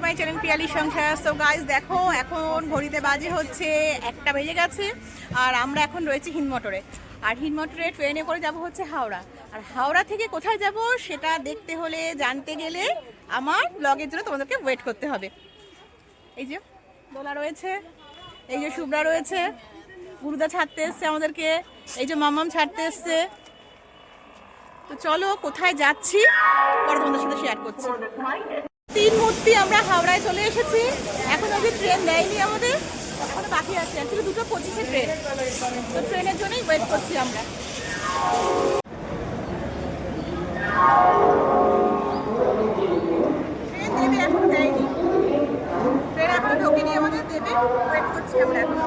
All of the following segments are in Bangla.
মাই চ্যানেল পিয়ালি সংসার। সো গাইস দেখো, এখন ঘড়িতে বাজে হচ্ছে 1টা বেজে গেছে, আর আমরা এখন রয়েছি হিন্দমোটরে। আর হিন্দমোটরে ট্রেনে করে যাব হচ্ছে হাওড়া। আর হাওড়া থেকে কোথায় যাব সেটা দেখতে হলে, জানতে গেলে আমার ব্লগের জন্য তোমাদেরকে ওয়েট করতে হবে। এই যে দোলা রয়েছে, এই যে শুভ্রা রয়েছে, গুরুদা ছাড়তে এসছে আমাদেরকে, এই যে মামাম ছাড়তে এসছে। তো চলো কোথায় যাচ্ছি পরে তোমাদের সাথে শেয়ার করছি। 3 মূর্তি আমরা হাওড়ায় চলে এসেছি। এখন অবধি ট্রেন দেয়নি আমাদের, এখনো বাকি আছে। অ্যাকচুয়ালি 2:25 ট্রেন, তো ট্রেনের জন্যই ওয়েট করছি আমরা। ট্রেন দেবে, এখনো দেয়নি, ট্রেন এখনো ঢোকেনি আমাদের, দেবে, ওয়েট করছি আমরা এখন।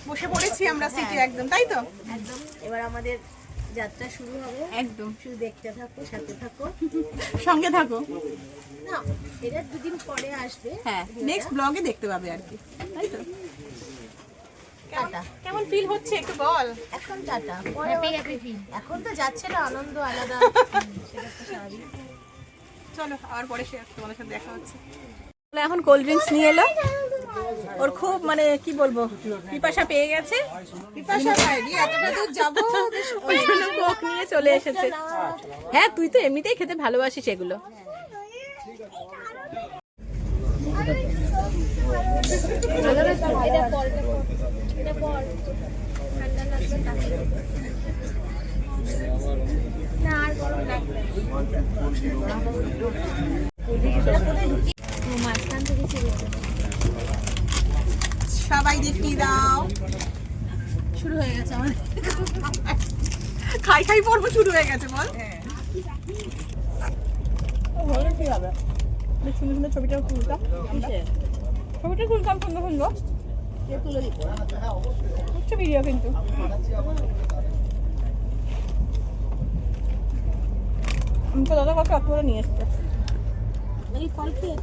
বসে পড়েছি আমরা সিটে একদম, তাই তো? একদম। এবার আমাদের যাত্রা শুরু হবে। একদম, শুধু দেখতে থাকো, সাথে থাকো, সঙ্গে থাকো। না এটা 2 দিন পরে আসবে। হ্যাঁ, নেক্সট ব্লগে দেখতে পাবে আর কি, তাই তো? টাটা। কেমন ফিল হচ্ছে একটু বল। এখন টাটা, পরে হ্যাপি ফিল। এখন তো যাচ্ছে না, আনন্দ আলাদা, সেটা তো স্বাভাবিক। চলো আবার পরে তোমাদের সাথে দেখা হচ্ছে। এখন কোল্ড ড্রিঙ্কস নিয়ে এলো, ওর খুব মানে কি বলবো, পিপাসা পেয়ে গেছে। পিপাসা পাইনি, এতটা দূর যাবো, ওই জন্য কোক নিয়ে চলে এসেছে। হ্যাঁ, তুই তো এমনিতেই খেতে ভালোবাসিস এগুলো। সবাই দেখিয়ে দাও, শুরু হয়ে গেছে আমাদের খাই খাই পর্ব শুরু হয়ে গেছে। বল কি হবে, সুন্দর সুন্দর ছবিটা তুলতাম, ছবিটা তুলতাম সুন্দর সুন্দর, তুলে দিত হচ্ছে ভিডিও। কিন্তু তো দাদা কত অত করে নিয়ে এসছে। এই ফল খেয়ে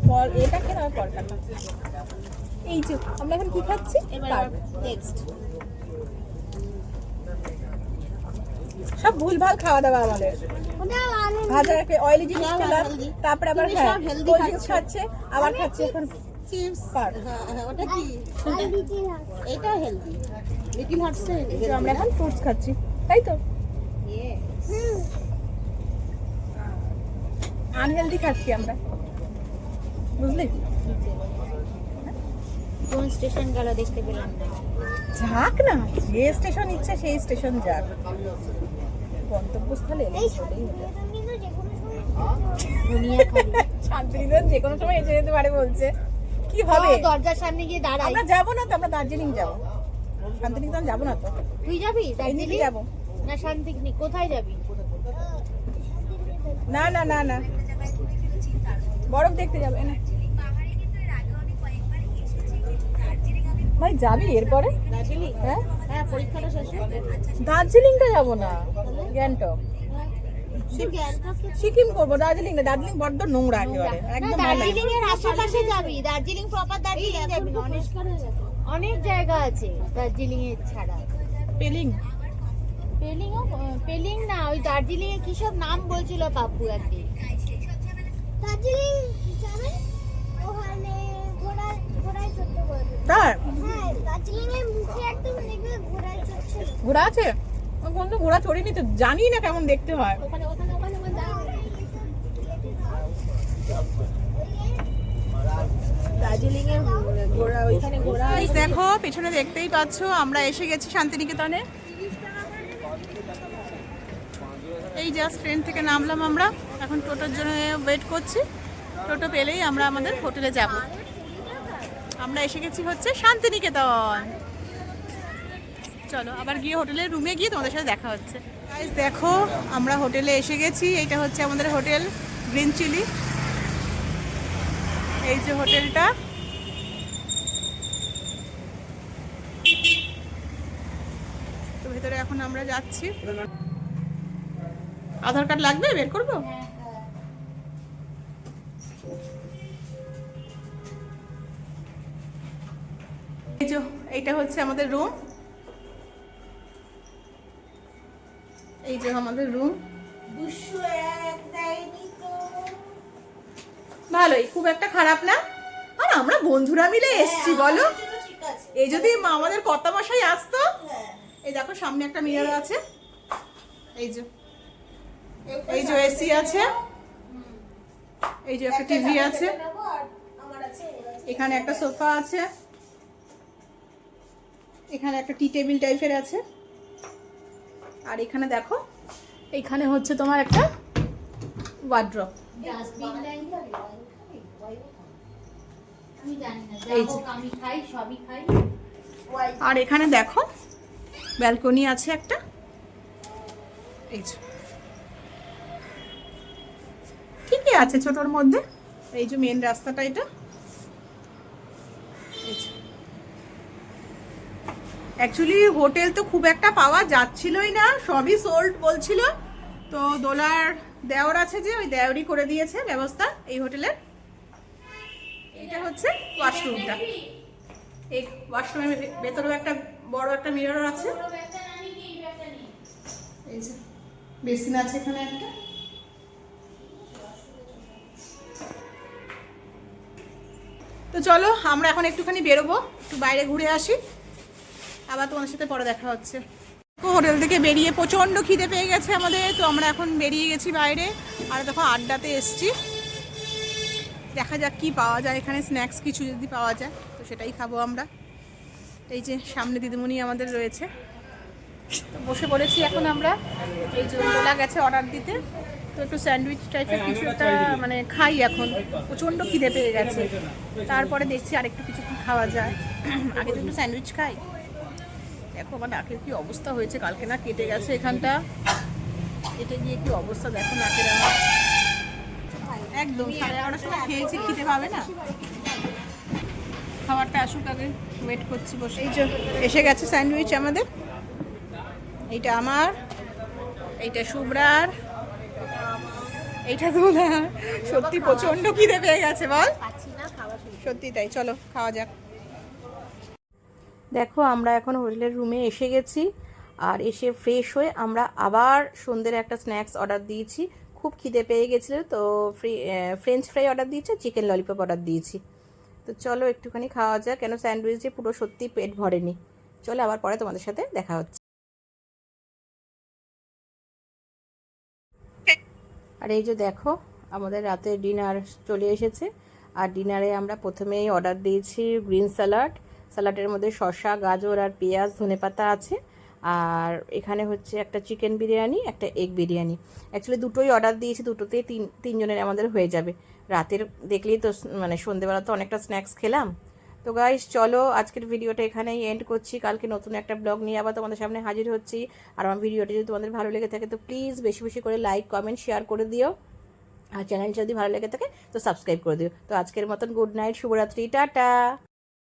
ফল এটা খেয়ে না, ফল কাটা। এই যে আমরা এখন কি খাচ্ছি, এবার নেক্সট সব ভুলভাল খাওয়া দাওয়া আমাদের। ভাজা অয়েলি জিনিস খেলাম, তারপরে আবার হ্যাঁ কোল্ড ড্রিঙ্কস খাচ্ছে, আবার খাচ্ছে এখন চিপস। ওটা কি? এটা হেলদি, লিটল হার্টস হেলদি। আমরা এখন ফ্রুটস খাচ্ছি, তাই তো? আনহেলদি খাচ্ছি আমরা, বুঝলি? কোন স্টেশন গেল দেখতে পেলাম না। যাক না, যে স্টেশন ইচ্ছে সেই স্টেশন যাক, গন্তব্যস্থলে শান্তিনিকেতন যে কোনো সময় এসে যেতে পারে বলছে। কি হবে, দরজার সামনে গিয়ে দাঁড়াই। আমরা যাবো না তো, আমরা দার্জিলিং যাবো, শান্তিনিকেতন যাবো না তো। তুই যাবি দার্জিলিং? যাবো না শান্তিনিকেতন, কোথায় যাবি? না না না না, বরফ দেখতে যাবে না ভাই। যাবি এরপরে দার্জিলিং? হ্যাঁ হ্যাঁ, পরীক্ষাটা শেষ হবে। দার্জিলিংটা যাবো না, গ্যাংটক গ্যাংটকে সিকিম করবো, দার্জিলিং না। দার্জিলিং বড্ড নোংরা একেবারে, একদম ভালো লাগে না। দার্জিলিং এর আশেপাশে যাবি, দার্জিলিং প্রপার দার্জিলিং যাবি না। অনেক জায়গা আছে দার্জিলিং এর ছাড়া। পেলিং, পেলিং না, ওই দার্জিলিং এ কি সব নাম বলছিল পাপ্পু একদিন। দার্জিলিং যাবেন, ওখানে ঘোড়ায় চড়তে পারবেন। তার হ্যাঁ, দার্জিলিং এর মুখে একদম দেখবে ঘোড়ায় চড়ছে। ঘোড়া আছে? কোন তো ঘোড়া চড়িনি তো, জানি না কেমন দেখতে হয়। ওখানে দার্জিলিং এর ঘোড়া, ওইখানে ঘোড়া। দেখো পেছনে দেখতেই পাচ্ছ, আমরা এসে গেছি শান্তিনিকেতনে। এই জাস্ট ট্রেন থেকে নামলাম আমরা, এখন টোটোর জন্য ওয়েট করছি। টোটো পেলেই আমরা আমাদের হোটেলে যাব। আমরা এসে গেছি হচ্ছে শান্তিনিকেতন। চলো আবার গিয়ে হোটেলের রুমে গিয়ে তোমাদের সাথে দেখা হচ্ছে। গাইস দেখো, আমরা হোটেলে এসে গেছি। এইটা হচ্ছে আমাদের হোটেল গ্রিন চিলি। এই যে হোটেলটা, তো ভেতরে আমরা যাচ্ছি। আধার কার্ড লাগবে, বের করবো? এই যে এইটা হচ্ছে আমাদের রুম, এই যে আমাদের রুম। ভালোই, খুব একটা খারাপ না। আর আমরা বন্ধুরা মিলে এসছি বলো, এই যদি আমাদের কর্তা মশাই আসতো। এই দেখো সামনে একটা মিরর আছে, এই যে এসি আছে, এই যে একটা টিভি আছে, এখানে একটা সোফা আছে, এখানে একটা টি টেবিল টাইপের আছে, আর এখানে দেখো এইখানে হচ্ছে তোমার একটা ওয়ার্ড্রপ। আর এখানে দেখো ব্যালকনি আছে একটা, এই যে ঠিকই আছে ছোটর মধ্যে। এই যে মেন রাস্তাটা এটা, অ্যাকচুয়ালি হোটেল তো খুব একটা পাওয়া যাচ্ছিলই না, সবই সোল্ড বলছিল। তো দোলার দেওর আছে যে, ওই দেওরই করে দিয়েছে ব্যবস্থা এই হোটেলের। এটা হচ্ছে ওয়াশরুমটা, এই ওয়াশরুমের ভেতরেও একটা বড় একটা মিরর আছে, এই যে বেসিন আছে এখানে একটা। তো চলো আমরা এখন একটুখানি বেরোবো, একটু বাইরে ঘুরে আসি, আবার তোমাদের সাথে পরে দেখা হচ্ছে। হোটেল থেকে বেরিয়ে প্রচণ্ড খিদে পেয়ে গেছে আমাদের, তো আমরা এখন বেরিয়ে গেছি বাইরে। আর দেখো আড্ডাতে এসছি, দেখা যাক কি পাওয়া যায় এখানে, স্ন্যাক্স কিছু যদি পাওয়া যায় তো সেটাই খাবো আমরা। এই যে সামনে দিদিমণি আমাদের রয়েছে, তো বসে পড়েছি এখন আমরা। এই যে দোলা গেছে অর্ডার দিতে, তো একটু স্যান্ডউইচ টাইপের কিছু একটা মানে খাই এখন, প্রচণ্ড খিদে পেয়ে গেছে। তারপরে দেখছি আরেকটু কিছু কি খাওয়া যায়, আগে তো একটু স্যান্ডউইচ খাই। দেখো আমার নাকের কি অবস্থা হয়েছে, কালকে না কেটে গেছে এখানটা, কেটে গিয়ে কি অবস্থা দেখো নাকের আমার, একদম 11:30 সময় খেয়েছি, খিদে পাবে না। খাবারটা আসুক আগে, ওয়েট করছি বসে। এই যে এসে গেছে স্যান্ডউইচ আমাদের, এইটা আমার, এইটা শুভ্রার, এইটা দোলার। সত্যি প্রচন্ড খিদে পেয়ে গেছে বল, সত্যি তাই। চলো খাওয়া যাক। দেখো আমরা এখন হোটেলের রুমে এসে গেছি, আর এসে ফ্রেশ হয়ে আমরা আবার সন্ধ্যের একটা স্ন্যাক্স অর্ডার দিয়েছি। খুব খিদে পেয়ে গেছিলো, তো ফ্রেঞ্চ ফ্রাই অর্ডার দিয়েছি, চিকেন ললিপপ অর্ডার দিয়েছি। তো চলো একটুখানি খাওয়া যাক, কেন স্যান্ডউইচ দিয়ে পুরো সত্যি পেট ভরেনি। চলো আবার পরে তোমাদের সাথে দেখা হচ্ছে। আর এই যে দেখো আমাদের রাতের ডিনার চলে এসেছে, আর ডিনারে আমরা প্রথমেই অর্ডার দিয়েছি গ্রিন স্যালাড। স্যালাডের মধ্যে শসা, গাজর আর পেঁয়াজ, ধনেপাতা আছে। আর এখানে হচ্ছে একটা চিকেন বিরিয়ানি, একটা এগ বিরিয়ানি। অ্যাকচুয়ালি দুটোই অর্ডার দিয়েছি, দুটোতেই তিনজনের আমাদের হয়ে যাবে। রাতের দেখলেই তো মানে সন্ধ্যেবেলা তো অনেকটা স্ন্যাক্স খেলাম। তো গাইস চলো আজকের ভিডিওটা এখানেই এন্ড করছি, কালকে নতুন একটা ব্লগ নিয়ে আবার তোমাদের সামনে হাজির হচ্ছি। আর আমার ভিডিওটি যদি তোমাদের ভালো লেগে থাকে তো প্লিজ বেশি বেশি করে লাইক, কমেন্ট, শেয়ার করে দিও। আর চ্যানেল যদি ভালো লেগে থাকে তো সাবস্ক্রাইব করে দিও। তো আজকের মতন গুড নাইট, শুভরাত্রি, টাটা।